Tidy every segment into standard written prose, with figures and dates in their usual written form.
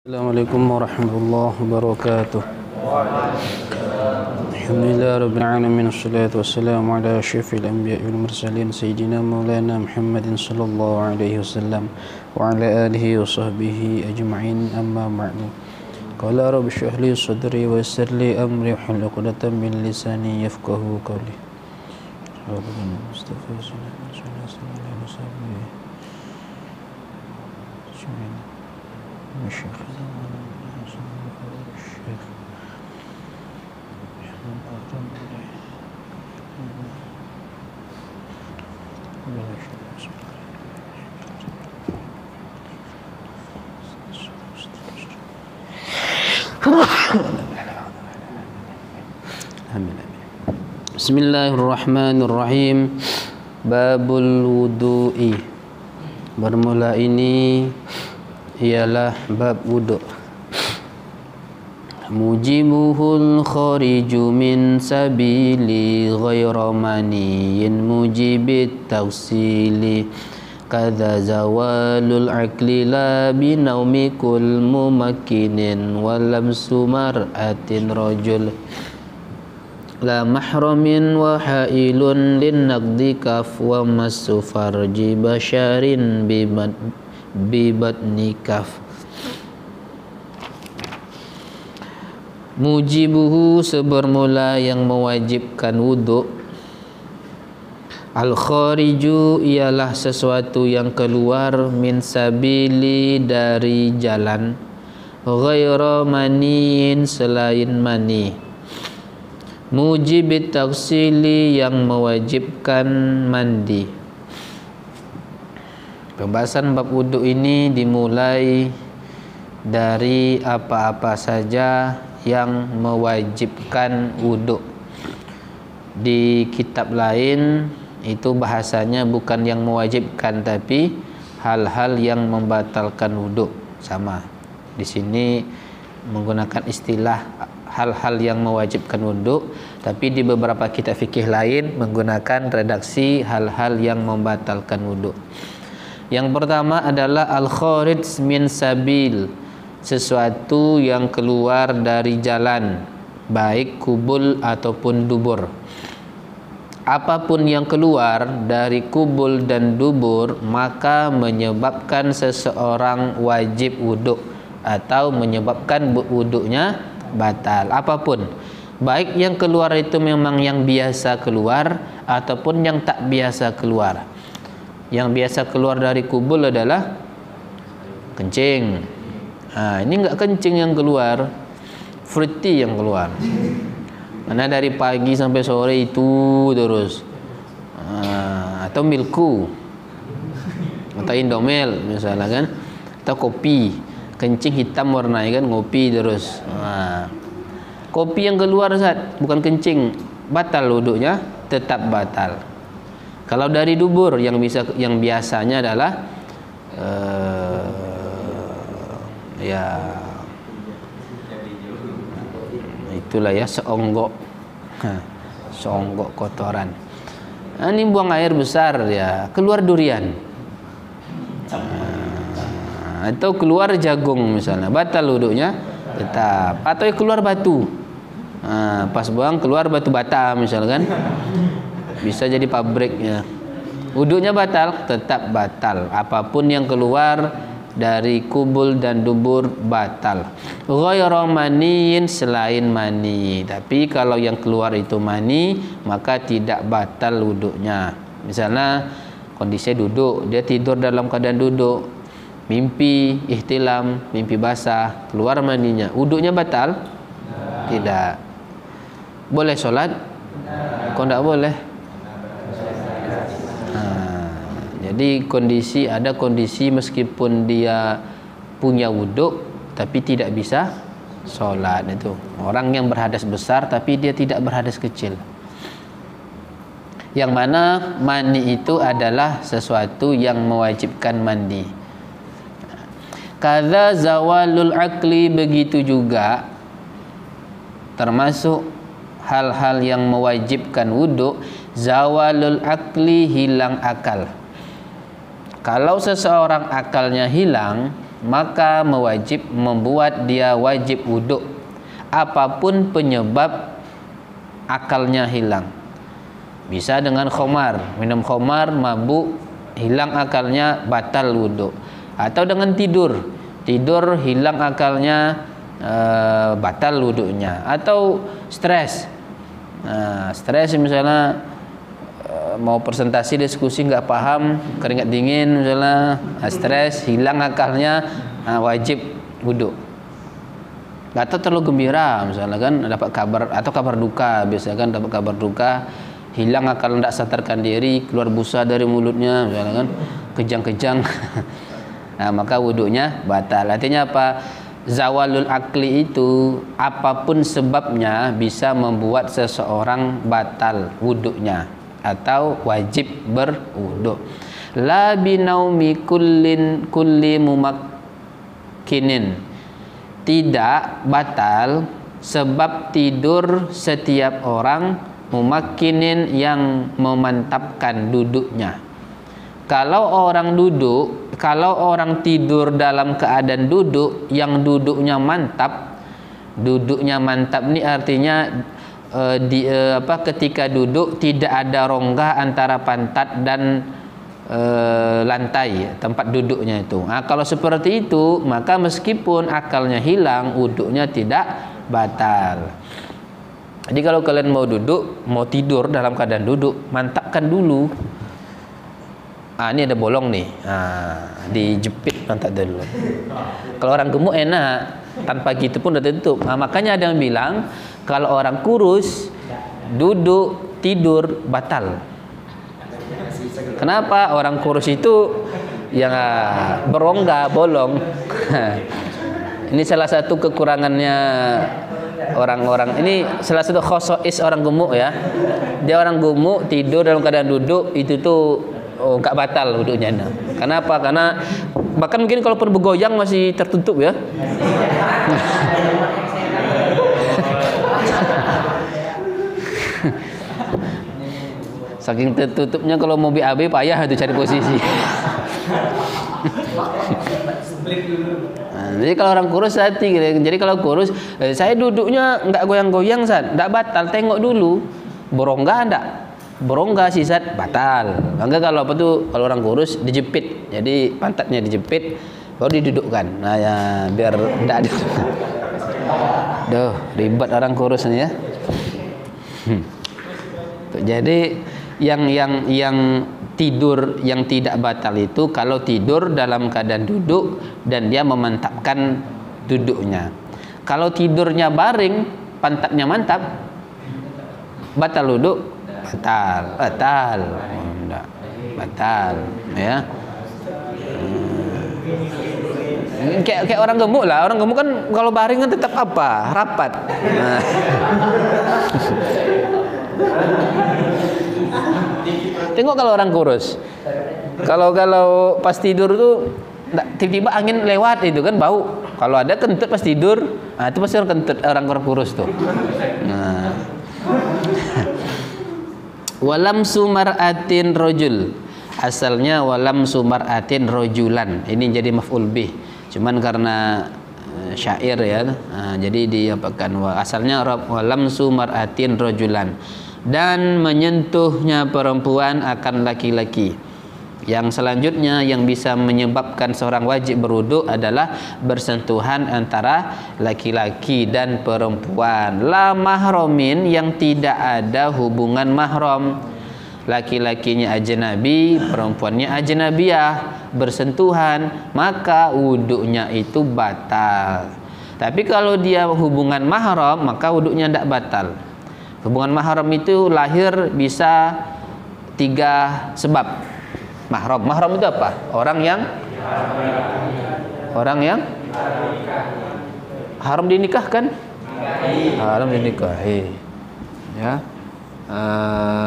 Assalamualaikum warahmatullahi wabarakatuh. Alhamdulillah rabbil alamin, wassalatu wassalamu ala asyrafil anbiya'i wal mursalin sayyidina maulana Muhammadin sallallahu alaihi wasallam wa ala alihi wa sahbihi ajma'in, amma ba'du. Qala rabbi shrah li sadri wa yassir li amri wahlul 'uqdatam min lisani yafqahu qawli. Mustafa sallallahu alaihi wasallam. Bismillahirrahmanirrahim. Babul wudu'i. Bermula ini ialah bab wudu'. Mujibuhul khariju min sabili ghaira maniyin mujibit tawsili kadza zawalul aqli la binaumi kul mumakkinin walamsu mar'atin rajul la mahramin wa hailun lin naqdi kaf wa massu farji basharin bibatni kaf. Mujibuhu, sebermula yang mewajibkan wuduk. Al-khariju ialah sesuatu yang keluar, min sabili dari jalan, ghaira maniin selain mani. Mujibit taksili yang mewajibkan mandi. Pembahasan bab wuduk ini dimulai dari apa-apa saja yang mewajibkan wuduk. Di kitab lain itu bahasanya bukan yang mewajibkan, tapi hal-hal yang membatalkan wuduk. Sama. Di sini menggunakan istilah hal-hal yang mewajibkan wuduk, tapi di beberapa kitab fikih lain menggunakan redaksi hal-hal yang membatalkan wuduk. Yang pertama adalah al-kharij min sabil, sesuatu yang keluar dari jalan, baik kubul ataupun dubur. Apapun yang keluar dari kubul dan dubur maka menyebabkan seseorang wajib wuduk atau menyebabkan wuduknya batal. Apapun, baik yang keluar itu memang yang biasa keluar ataupun yang tak biasa keluar. Yang biasa keluar dari kubul adalah kencing. Ini enggak kencing yang keluar, fruity yang keluar. Karena dari pagi sampai sore itu terus. Atau milku, atau indomel misalnya kan, atau kopi, kencing hitam warnanya kan, ngopi terus. Kopi yang keluar Ustaz, bukan kencing, batal wuduknya, tetap batal. Kalau dari dubur yang biasanya adalah ya itulah ya, seonggok kotoran. Ini buang air besar ya, keluar durian, atau keluar jagung misalnya, batal wuduknya tetap. Atau keluar batu, pas buang keluar batu bata misalkan, bisa jadi pabriknya, wuduknya batal, tetap batal. Apapun yang keluar dari kubul dan dubur batal. Ghairu maniin, selain mani. Tapi kalau yang keluar itu mani, maka tidak batal wuduknya. Misalnya kondisi duduk, dia tidur dalam keadaan duduk, mimpi ihtilam, mimpi basah, keluar maninya, wuduknya batal? Tidak. Boleh sholat? Kok tidak boleh? Jadi ada kondisi meskipun dia punya wuduk tapi tidak bisa sholat. Itu orang yang berhadas besar tapi dia tidak berhadas kecil. Yang mana mandi itu adalah sesuatu yang mewajibkan mandi. Kadza zawalul aqli, begitu juga termasuk hal-hal yang mewajibkan wuduk. Zawalul aqli, hilang akal. Kalau seseorang akalnya hilang, maka membuat dia wajib wuduk apapun penyebab akalnya hilang. Bisa dengan khamar, minum khamar, mabuk, hilang akalnya, batal wuduk. Atau dengan tidur hilang akalnya, batal wuduknya. Atau stres, stres misalnya mau presentasi diskusi nggak paham, keringat dingin misalnya, stres, hilang akalnya, wajib wuduk. Atau terlalu gembira misalnya kan, dapat kabar atau kabar duka, biasa kan dapat kabar duka, hilang akal, tidak sadarkan diri, keluar busa dari mulutnya misalnya kan, kejang-kejang. Nah, maka wuduknya batal. Artinya apa? Zawalul akli itu apapun sebabnya bisa membuat seseorang batal wuduknya atau wajib berwuduk. La binaumi kulli mumakkinin, tidak batal sebab tidur setiap orang, mumakkinin yang memantapkan duduknya. Kalau orang tidur dalam keadaan duduk yang duduknya mantap ini artinya ketika duduk tidak ada rongga antara pantat dan lantai tempat duduknya itu. Nah, kalau seperti itu maka meskipun akalnya hilang, wuduknya tidak batal. Jadi kalau kalian mau tidur dalam keadaan duduk, mantapkan dulu. Ini ada bolong nih, dijepit pantat dulu. Kalau orang gemuk enak, tanpa gitu pun udah tutup. Makanya ada yang bilang kalau orang kurus duduk tidur batal. Kenapa? Orang kurus itu yang berongga, bolong. Ini salah satu kekurangannya orang-orang. Ini salah satu khosois orang gemuk ya. Dia orang gemuk tidur dalam keadaan duduk itu tuh nggak batal wuduknya. Kenapa? Karena bahkan mungkin kalaupun bergoyang masih tertutup ya. Saking tertutupnya kalau mau BAB payah itu cari posisi. Jadi kalau orang kurus hati gitu. Jadi kalau kurus, saya duduknya nggak goyang-goyang, nggak batal. Tengok dulu, berongga enggak? Berongga sisat batal. Enggak kalau apa tuh? Kalau orang kurus dijepit. Jadi pantatnya dijepit, baru didudukkan. Nah ya biar enggak ada. Duh, ribet orang kurus nih ya. Jadi yang tidur yang tidak batal itu kalau tidur dalam keadaan duduk dan dia memantapkan duduknya. Kalau tidurnya baring, pantatnya mantap, batal duduk, batal, enggak, batal, ya. Kayak orang gemuk lah, orang gemuk kan kalau baring kan tetap apa? Rapat. Nah. Tengok kalau orang kurus. Kalau pas tidur tuh tiba-tiba angin lewat itu kan bau. Kalau ada kentut pas tidur, itu pasti orang kentut, orang kurus tuh. Nah. Walam sumar'atin rojul. Asalnya walam sumar'atin rojulan. Ini jadi maf'ul bih. Cuman karena syair ya, jadi diapakan asalnya walam sumar'atin rojulan. Dan menyentuhnya perempuan akan laki-laki. Yang selanjutnya yang bisa menyebabkan seorang wajib berwudu adalah bersentuhan antara laki-laki dan perempuan. La mahromin, yang tidak ada hubungan mahram. Laki-lakinya ajnabi, perempuannya ajnabiyah, bersentuhan, maka wudunya itu batal. Tapi kalau dia hubungan mahram, maka wudunya tidak batal. Hubungan mahram itu lahir bisa 3 sebab. Mahram itu apa? Orang yang haram dinikahkan. Haram dinikahi. Ya.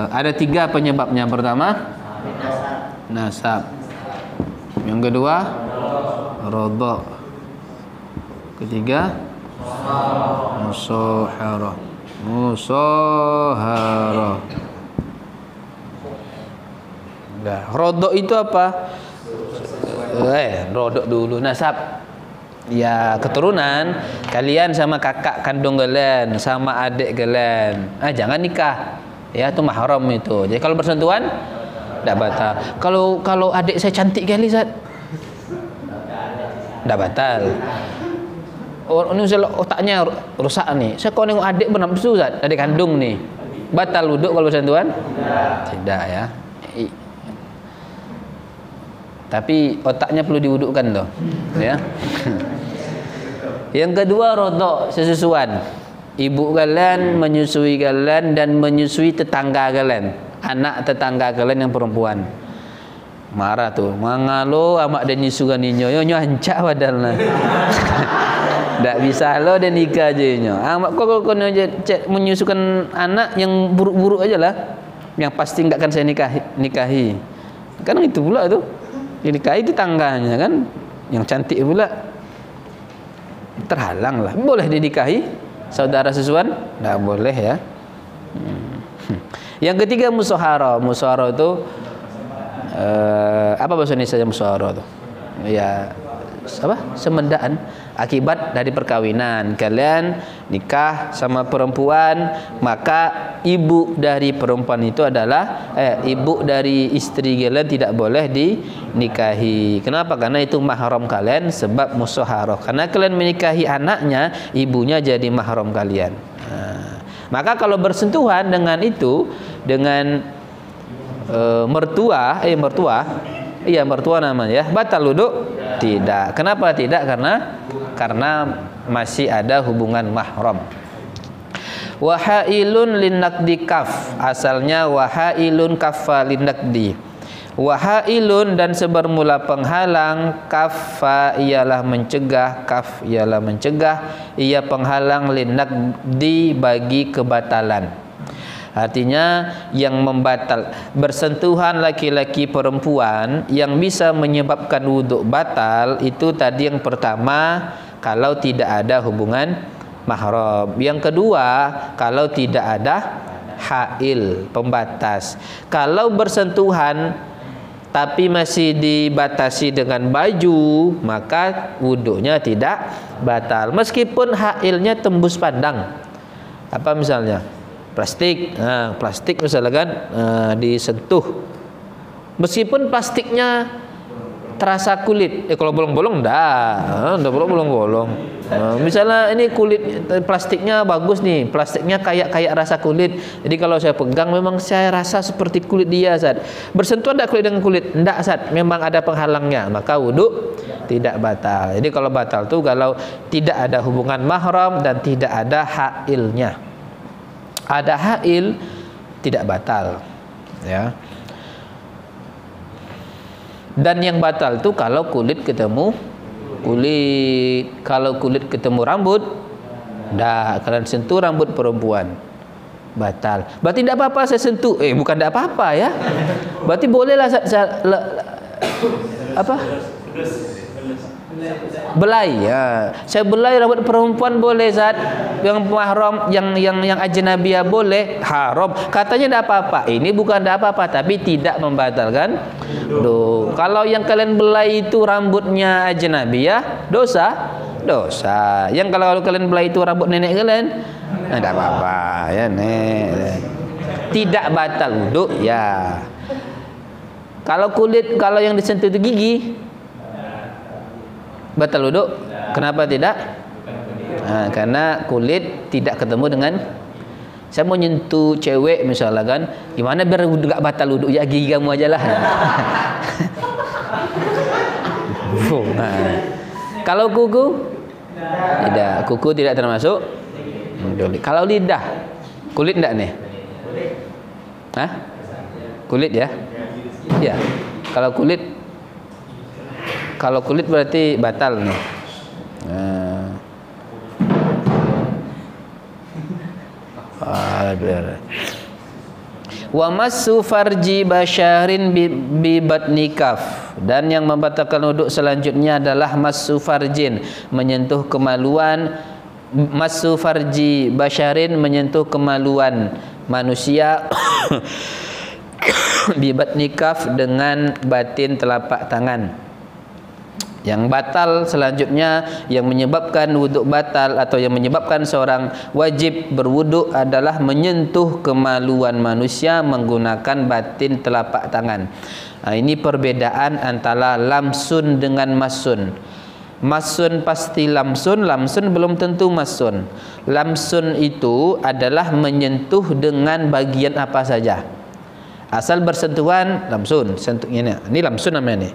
Ada 3 penyebabnya. Pertama, nasab. Yang kedua, rodha. Ketiga, musaharah. Nah, rodok itu apa? Rodok dulu, nasab. ya keturunan, kalian sama kakak kandung kalian, sama adik kalian, jangan nikah. Ya, itu mahram itu. Jadi kalau bersentuhan tidak batal. Kalau adik saya cantik kali, Ustaz, tidak batal. Ini misalnya otaknya rusak nih. Saya kalau nengok adik bernafsu, Ustaz, adik kandung nih. Batal wuduk kalau bersentuhan? Tidak ya. Tapi otaknya perlu diwudukkan loh, ya. Yang kedua, rodok, sesusuan. Ibu kalian menyusui kalian dan menyusui tetangga kalian, anak tetangga kalian yang perempuan. Marah tuh, mangalo amak dan nyusukan ninyo, nyo ancak padahal. Tak bisa lo dan nikah aja nyo. Amak kau menyusukan anak yang buruk-buruk aja lah, yang pasti enggak akan saya nikahi. Kan itu pula tuh. Dinikahi tetangganya kan, yang cantik pula. Terhalang lah. Boleh dinikahi saudara sesuan? Tak boleh ya. Yang ketiga, musyawarah. Musyawarah itu apa bahasa Indonesia musyawarah itu? Ya, apa? Semendaan akibat dari perkawinan. Kalian nikah sama perempuan, maka ibu dari perempuan itu adalah ibu dari istri kalian tidak boleh dinikahi. Kenapa? Karena itu mahram kalian, sebab musyawarah. Karena kalian menikahi anaknya, ibunya jadi mahram kalian. Maka kalau bersentuhan dengan itu, dengan mertua namanya ya, batal wuduk? Tidak. Kenapa tidak? Karena masih ada hubungan mahram. Wahailun linakdi kaf, asalnya wahailun kaffa linakdi. Wahailun dan sebermula penghalang, kaffa ialah mencegah, kaf ialah mencegah, ia penghalang linakdi bagi kebatalan. Artinya yang membatal bersentuhan laki-laki perempuan yang bisa menyebabkan wuduk batal itu tadi yang pertama, kalau tidak ada hubungan mahram. Yang kedua, kalau tidak ada hail, pembatas. Kalau bersentuhan tapi masih dibatasi dengan baju, maka wuduknya tidak batal meskipun hailnya tembus pandang. Apa misalnya? Plastik, plastik misalnya kan disentuh, meskipun plastiknya terasa kulit, kalau bolong-bolong dah bolong-bolong. Misalnya ini kulit plastiknya bagus nih, plastiknya kayak rasa kulit. Jadi kalau saya pegang memang saya rasa seperti kulit dia, Ustaz. Bersentuhan tidak kulit dengan kulit? Tidak, Ustaz. Memang ada penghalangnya, maka wudhu tidak batal. Jadi kalau batal tuh kalau tidak ada hubungan mahram dan tidak ada hailnya. Ada hail tidak batal, ya. Dan yang batal itu kalau kulit ketemu kulit, kalau kulit ketemu rambut, dah kalian sentuh rambut perempuan batal. Berarti tidak apa-apa saya sentuh. Bukan tidak apa-apa ya. Berarti bolehlah apa? Belai ya. Saya belai rambut perempuan boleh, Zat. Yang mahram, yang ajnabiyah boleh, haram. Katanya tidak apa-apa. Ini bukan tidak apa-apa, tapi tidak membatalkan. Kalau yang kalian belai itu rambutnya ajnabiyah, dosa. Yang kalau kalian belai itu rambut nenek kalian, tidak apa-apa ya, Nek. Tidak batal wudhu ya. Kalau yang disentuh itu gigi, batal wudhu. Kenapa tidak? Karena kulit tidak ketemu dengan. Saya mau nyentuh cewek misalnya kan, gimana biar enggak batal wudhu? Ya gigi kamu aja lah. Kalau kuku tidak, kuku tidak termasuk. Kalau lidah, kulit enggak nih? Kulit ya? Ya. Kalau kulit berarti batal nih. Wa massu farji basyarin bi batni kaf, dan yang membatalkan wuduk selanjutnya adalah massu farjin, menyentuh kemaluan. Massu farji basyarin, menyentuh kemaluan manusia bi batni kaf, dengan batin telapak tangan. Yang batal selanjutnya, yang menyebabkan wuduk batal atau yang menyebabkan seorang wajib berwuduk adalah menyentuh kemaluan manusia menggunakan batin telapak tangan. Ini perbedaan antara lamsun dengan masun. Masun pasti lamsun, lamsun belum tentu masun. Lamsun itu adalah menyentuh dengan bagian apa saja. Asal bersentuhan lamsun, sentuhnya ini lamsun namanya nih.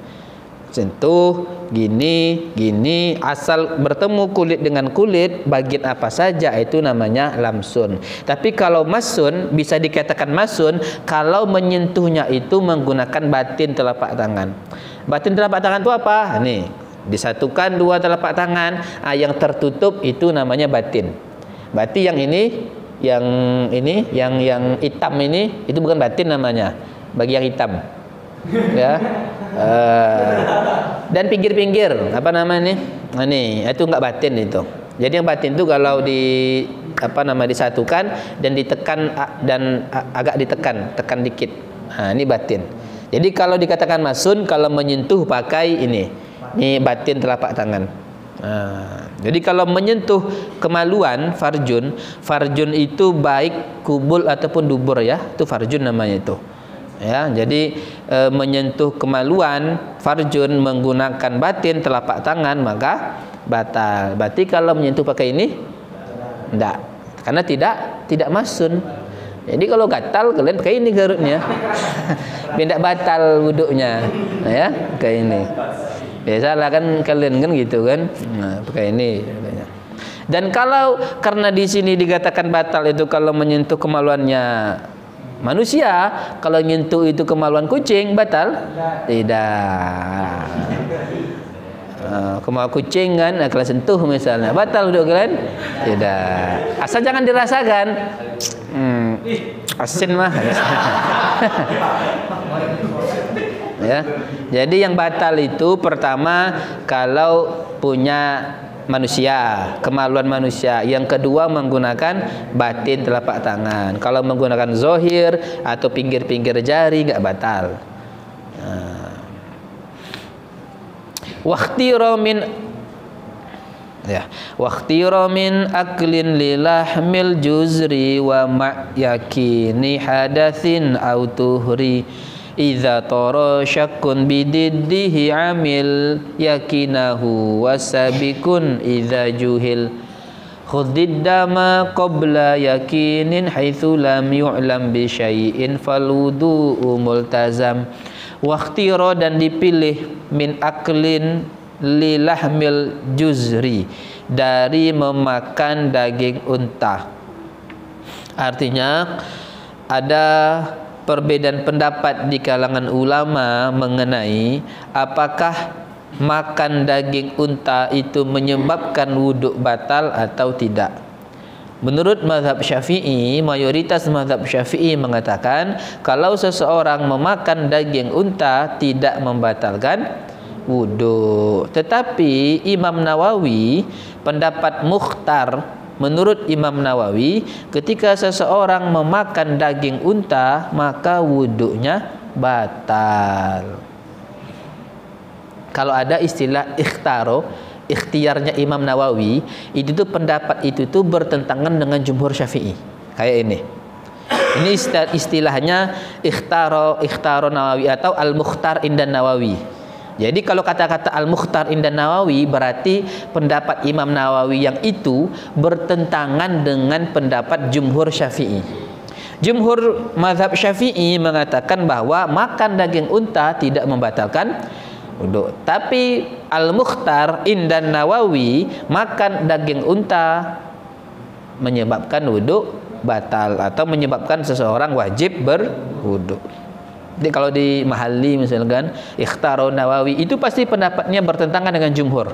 Sentuh gini gini, asal bertemu kulit dengan kulit bagian apa saja itu namanya lamsun. Tapi kalau masun bisa dikatakan masun kalau menyentuhnya itu menggunakan batin telapak tangan. Batin telapak tangan itu apa? Nih, disatukan dua telapak tangan, yang tertutup itu namanya batin. Batin yang ini, yang hitam ini itu bukan batin namanya, bagian hitam. Ya. Dan pinggir-pinggir apa namanya ini itu enggak batin itu. Jadi yang batin itu kalau disatukan dan ditekan dan agak tekan dikit. Ini batin. Jadi kalau dikatakan masun kalau menyentuh pakai ini batin telapak tangan. Jadi kalau menyentuh kemaluan farjun itu baik kubul ataupun dubur ya, itu farjun namanya itu. Ya, jadi menyentuh kemaluan farjun menggunakan batin telapak tangan maka batal. Berarti kalau menyentuh pakai ini enggak, karena tidak masun. Jadi kalau gatal kalian pakai ini garutnya. Biar tidak batal wuduknya. Ya, kayak ini. Biasalah kan kalian kan gitu kan. Nah, pakai ini. Dan kalau karena di sini dikatakan batal itu kalau menyentuh kemaluannya manusia, kalau nyentuh itu kemaluan kucing batal? Tidak. Kemaluan kucing kan, kalau sentuh misalnya batal wuduk kalian? Tidak. Asal jangan dirasakan. Asin mah. Ya. Jadi yang batal itu pertama kalau punya manusia, kemaluan manusia. Yang kedua menggunakan batin telapak tangan. Kalau menggunakan zohir atau pinggir-pinggir jari nggak batal. Wakhtiro min aklin lilahmil juzri wa ma'yakini hadathin au tuhri. Idza tara syakkun bididdihi amil yakinahu wasabikun idza juhil khuddid dama qabla yakinin haitsu lam yu'lam bi syai'in falwudu'u multazam. Waqtira dan dipilih min aklin lilahmil juzri dari memakan daging unta. Artinya ada perbedaan pendapat di kalangan ulama mengenai apakah makan daging unta itu menyebabkan wuduk batal atau tidak. Menurut mazhab Syafi'i, mayoritas mazhab Syafi'i mengatakan kalau seseorang memakan daging unta tidak membatalkan wuduk. Tetapi Imam Nawawi, pendapat mukhtar menurut Imam Nawawi, ketika seseorang memakan daging unta maka wuduknya batal. Kalau ada istilah ikhtaro, ikhtiarnya Imam Nawawi, itu tuh pendapat itu tuh bertentangan dengan jumhur Syafi'i. Kayak ini. Ini istilahnya ikhtaro Nawawi atau al-mukhtar indan Nawawi. Jadi kalau kata-kata Al-Mukhtar Indan Nawawi berarti pendapat Imam Nawawi yang itu bertentangan dengan pendapat Jumhur Syafi'i. Jumhur mazhab Syafi'i mengatakan bahwa makan daging unta tidak membatalkan wuduk. Tapi Al-Mukhtar Indan Nawawi makan daging unta menyebabkan wuduk batal atau menyebabkan seseorang wajib berwuduk. Jadi kalau di Mahalli misalkan ikhtaro Nawawi itu pasti pendapatnya bertentangan dengan jumhur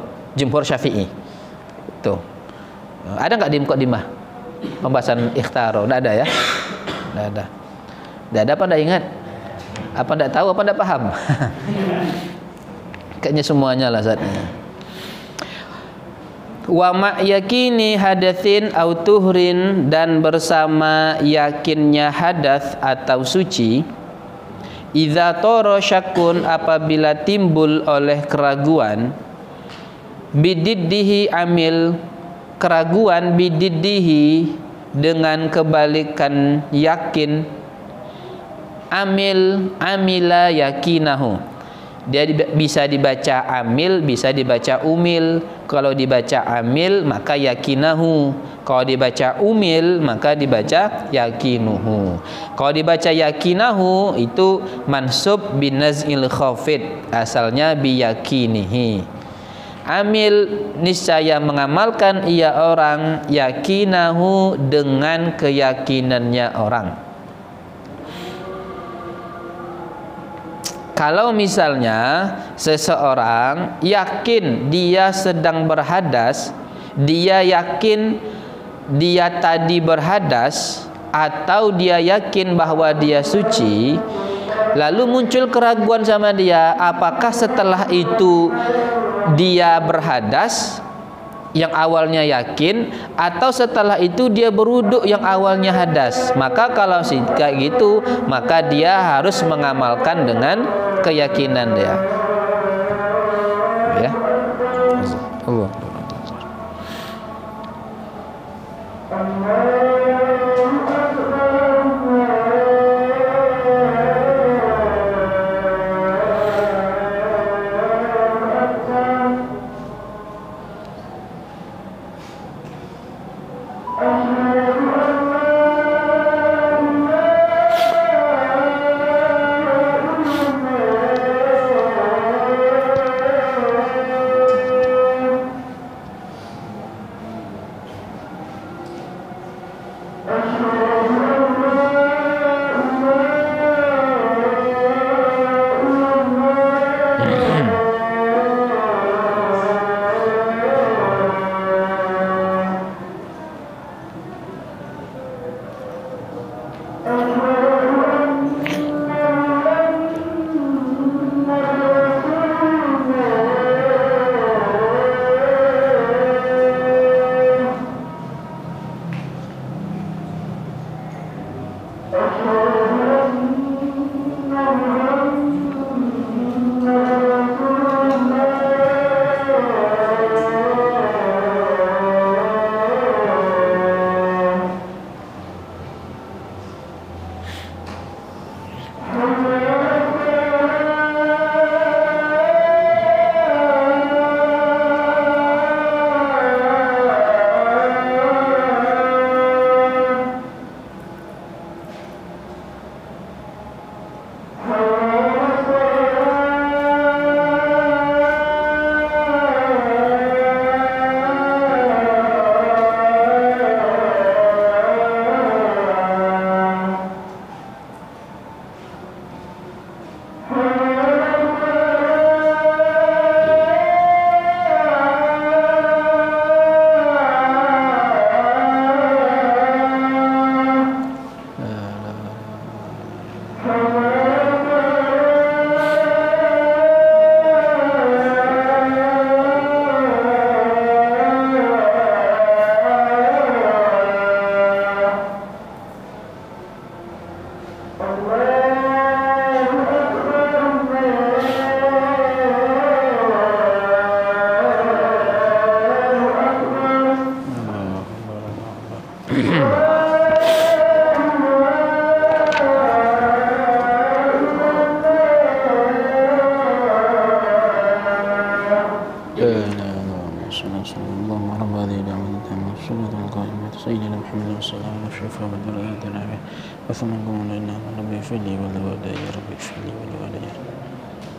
Syafi'i. Tuh. Ada nggak di Muqaddimah pembahasan ikhtaro? Nggak ada ya? Nggak ada. Nggak ada apa nggak ingat? Apa nggak tahu? Apa nggak paham? Kayaknya semuanya lah saatnya. Wa ma'yakini hadatsin au tuhrin, dan bersama yakinnya hadas atau suci. Idza tara syakkun, apabila timbul oleh keraguan, bididdihi amil, keraguan bididdihi dengan kebalikan yakin, amila yakinahu. Dia bisa dibaca amil, bisa dibaca umil. Kalau dibaca amil maka yakinahu, kalau dibaca umil maka dibaca yakinuhu. Kalau dibaca yakinahu itu mansub bin naz'il khafid, asalnya biyakinihi. Amil, niscaya mengamalkan ia orang, yakinahu, dengan keyakinannya orang. Kalau misalnya seseorang yakin dia sedang berhadas, dia yakin dia tadi berhadas, atau dia yakin bahwa dia suci, lalu muncul keraguan sama dia, apakah setelah itu dia berhadas yang awalnya yakin, atau setelah itu dia berwuduk yang awalnya hadas. Maka kalau kayak gitu, maka dia harus mengamalkan dengan keyakinan dia. Ya. Allah.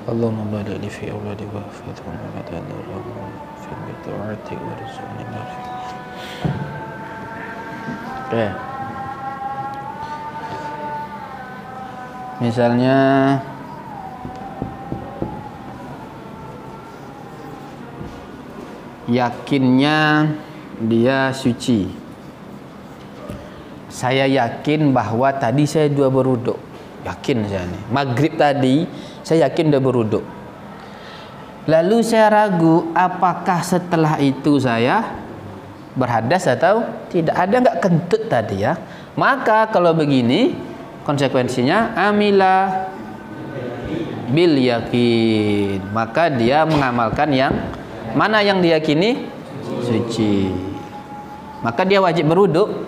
اللهم بارك لي في أولادي وأحفظهم وتدرهم في بطاعتك ورزقني نافع. Misalnya yakinnya dia suci. Saya yakin bahwa tadi saya dua berwuduk. Yakin saya nih. Maghrib tadi saya yakin dia berwuduk. Lalu saya ragu apakah setelah itu saya berhadas atau tidak. Ada nggak kentut tadi ya? Maka kalau begini konsekuensinya amila bil yakin. Maka dia mengamalkan yang Mana yang diyakini? Suci. Maka dia wajib berwudu?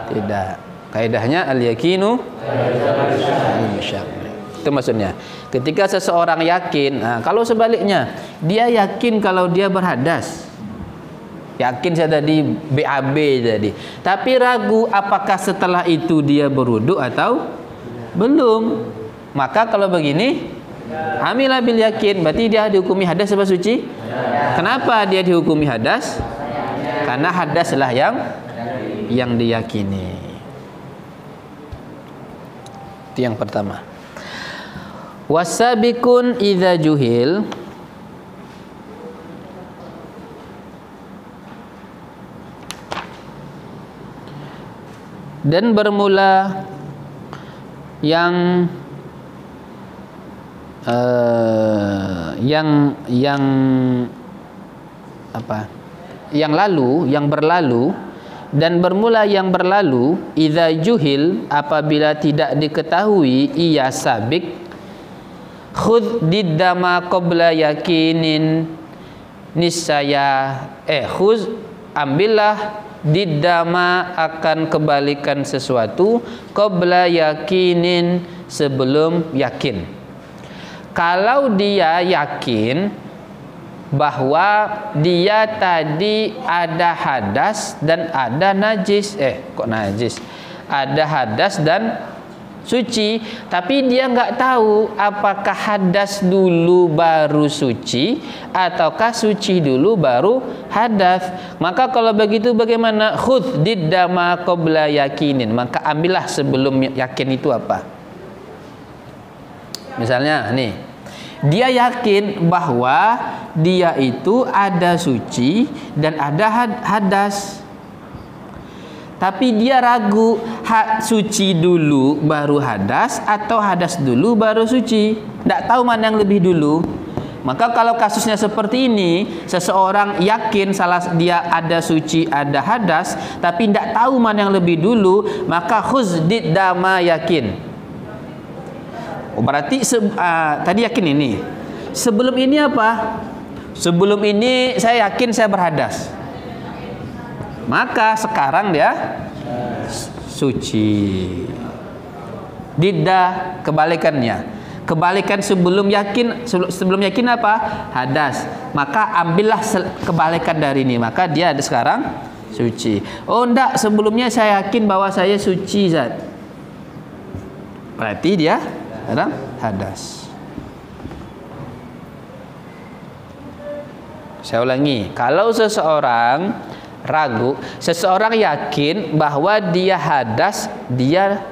Tidak. Kaidahnya al-yakinu al-musyak. Itu maksudnya. Ketika seseorang yakin, nah, kalau sebaliknya, dia yakin kalau dia berhadas. Yakin saya tadi BAB tadi. Tapi ragu apakah setelah itu dia berwudu atau belum. Maka kalau begini, amilah bil yakin, berarti dia dihukumi hadas apa suci? Kenapa dia dihukumi hadas? Karena hadaslah yang diyakini. Itu yang pertama. Wasabiqun idza juhil, dan bermula yang apa? Yang lalu, yang berlalu, dan bermula yang berlalu idza juhil, apabila tidak diketahui ia sabik, khudh diddama qabla yakinin niscaya khudh, ambillah diddama akan kebalikan sesuatu qabla yakinin sebelum yakin. Kalau dia yakin bahwa dia tadi ada hadas dan ada najis, kok najis? Ada hadas dan suci, tapi dia nggak tahu apakah hadas dulu baru suci ataukah suci dulu baru hadas. Maka kalau begitu bagaimana? Khudh diddama qabla yakinin, maka ambillah sebelum yakin. Itu apa? Misalnya nih, dia yakin bahwa dia itu ada suci dan ada hadas, tapi dia ragu suci dulu baru hadas atau hadas dulu baru suci. Tidak tahu mana yang lebih dulu. Maka kalau kasusnya seperti ini, seseorang yakin dia ada suci ada hadas, tapi tidak tahu mana yang lebih dulu, maka khuzdid dama yakin. Berarti tadi yakin ini. Sebelum ini apa? Sebelum ini saya yakin saya berhadas. Maka sekarang dia suci. Didda kebalikannya. Kebalikan sebelum yakin apa? Hadas. Maka ambillah kebalikan dari ini. Maka dia ada sekarang suci. Oh enggak, sebelumnya saya yakin bahwa saya suci, Zat. Berarti dia sekarang hadas. Saya ulangi, kalau seseorang ragu, seseorang yakin bahwa dia hadas, dia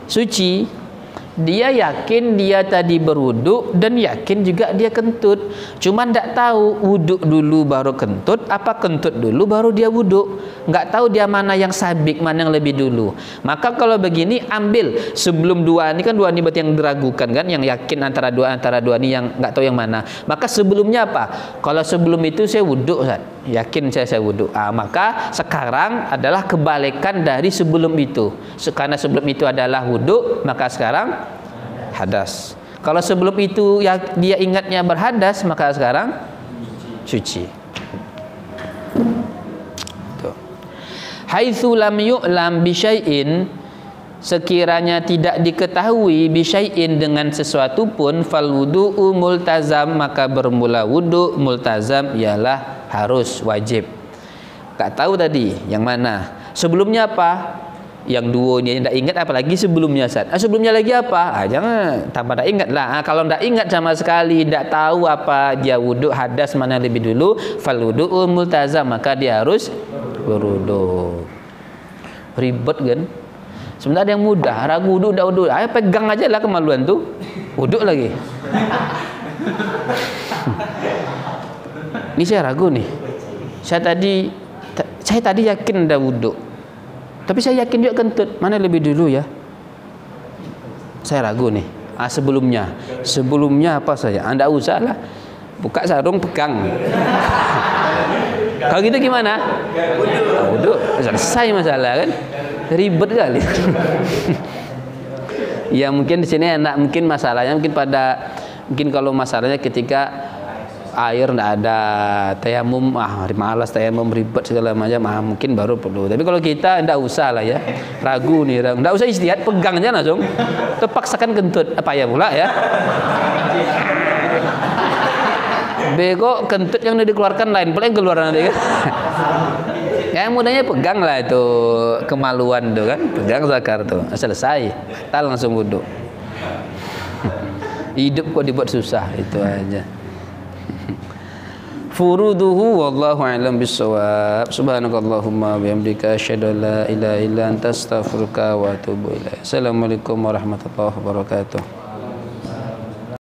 suci, dia yakin dia tadi berwudu dan yakin juga dia kentut. Cuma tidak tahu wudu dulu baru kentut, apa kentut dulu baru dia wudu. Nggak tahu dia mana yang sabik, mana yang lebih dulu. Maka kalau begini, ambil sebelum dua ini, kan dua ini berarti yang diragukan kan, yang yakin antara dua ini yang nggak tahu yang mana. Maka sebelumnya apa? Kalau sebelum itu saya wudu, yakin saya wudu. Maka sekarang adalah kebalikan dari sebelum itu. Karena sebelum itu adalah wudu, maka sekarang hadas. Kalau sebelum itu ya dia ingatnya berhadas, maka sekarang suci. Tuh. Haitsu lam yu'lam bi syai'in, sekiranya tidak diketahui bi syai'in dengan sesuatu pun, fal wudu'u multazam, maka bermula wudu multazam ialah harus wajib. Enggak tahu tadi yang mana. Sebelumnya apa? Yang dua ini tidak ingat, apalagi sebelumnya, sebelumnya lagi apa? Jangan tambah tidak ingat lah. Kalau tidak ingat sama sekali, tidak tahu apa dia wudu hadas mana lebih dulu, fal wudu'u multazam, maka dia harus berwudu. Ribet kan? Sebenarnya ada yang mudah, ragu wudu, tidak wudu, ayo pegang aja lah kemaluan tuh, wudu lagi. Ini saya ragu nih. Saya tadi yakin ada wudu, tapi saya yakin juga kentut. Mana lebih dulu ya? Saya ragu nih. Sebelumnya apa saja? Anda usah lah. Buka sarung, pegang. Kalau gitu gimana? Wudu. Selesai masalah kan? Ribet kali. Ya mungkin di sini enak, mungkin masalahnya mungkin kalau masalahnya ketika air ndak ada, tayamum malas, tayamum ribet segala macam, mungkin baru perlu. Tapi kalau kita ndak usah lah ya, ragu nih, ndak usah istihad, pegang aja langsung, terpaksakan kentut, apa ya pula ya? Bego kentut yang dikeluarkan lain, pula yang keluar nanti kan? Yang mudahnya pegang lah itu kemaluan tuh kan, pegang zakar tuh, selesai, batal langsung wudu. Hidup kok dibuat susah, itu aja. Furuduhu wallahu a'lam bissawab. Subhanakallahumma bihamdika asyhadu an la ilaha illa anta astaghfiruka wa atubu ilaik. Assalamualaikum warahmatullahi wabarakatuh.